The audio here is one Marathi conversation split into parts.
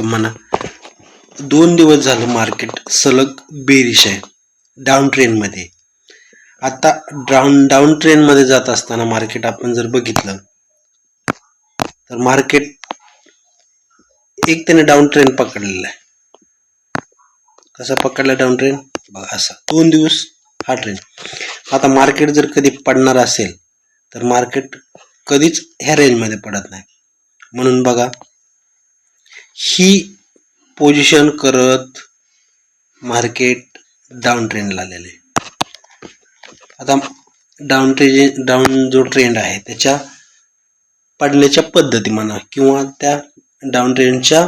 तुम्हाला 2 दिवस झालं मार्केट सलग बेरिश आहे, डाऊन ट्रेंडमध्ये. आता डाऊन ट्रेंडमध्ये जात असताना मार्केट आपण जर बघितलं तर मार्केट एक त्याने डाऊन ट्रेंड पकडलेला आहे. कसा पकडला डाऊन ट्रेंड बघा, असा 2 दिवस हा ट्रेंड. आता मार्केट जर कधी पडणार असेल तर मार्केट कधीच ह्या रेंजमध्ये पडत नाही. म्हणून बघा, ही पोझिशन करत मार्केट डाऊन ट्रेंडला आलेले. आता डाऊन जो ट्रेंड आहे त्याच्या पडण्याच्या पद्धती म्हणा किंवा त्या डाऊन ट्रेंडच्या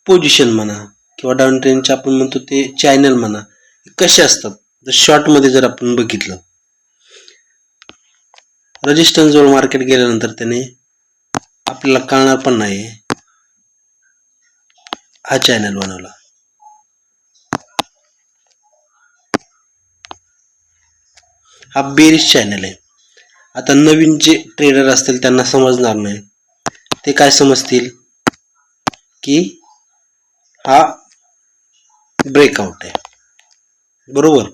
पोझिशन म्हणा किंवा डाऊन ट्रेंडचे आपण म्हणतो ते चॅनल म्हणा, कसे असतात. जर शॉर्टमध्ये जर आपण बघितलं, रेजिस्टन्स जवळ मार्केट गेल्यानंतर त्याने आपल्याला कळणार पण नाही हा चॅनल बनवला. हा बेरिश चॅनल आहे. आता नवीन जे ट्रेडर असतील त्यांना समजणार नाही. ते काय समजतील की हा ब्रेकआउट आहे, बरोबर.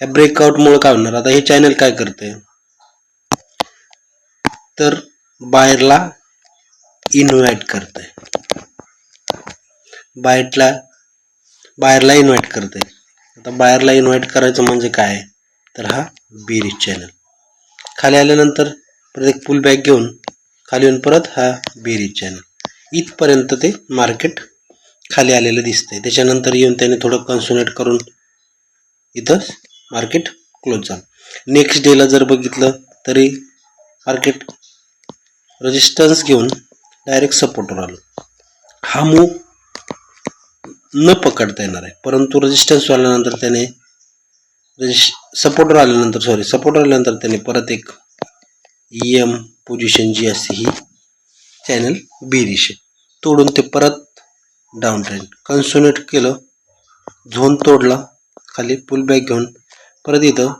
या ब्रेकआउटमुळे काय होणार, आता हे चॅनल काय करते तर बायरला इन्व्हाइट करते, बायरला इन्व्हाइट करते. आता बायरला इन्व्हाइट करायचं म्हणजे काय तर हा बेरिश चॅनल. खाली आल्यानंतर परत एक पुल बॅक घेऊन खाली येऊन परत हा बेरिश चॅनल. इथपर्यंत ते मार्केट खाली आलेलं दिसतंय. त्याच्यानंतर येऊन त्याने थोडं कन्सोलिडेट करून इथं मार्केट क्लोज झालं. नेक्स्ट डेला जर बघितलं तरी मार्केट रेजिस्टन्स घेऊन डायरेक्ट सपोर्टवर आलं. हा मूव न पकडता येणार आहे, परंतु रेजिस्टन्स आल्यानंतर त्याने सपोर्टवर आल्यानंतर त्याने परत एक EM पोझिशन जी असते ही चॅनल बेरिश तोडून ते परत डाऊन ट्रेंड कन्सोलिडेट केलं, झोन तोडला, खाली पुल बॅक घेऊन परत इथं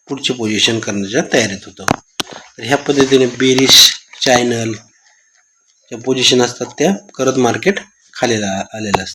पुढची पोझिशन करण्याच्या तयारीत होतं. तर ह्या पद्धतीने बेरिश चॅनल ज्या पोझिशन असतात त्या करत मार्केट खाली आलेलं असतं.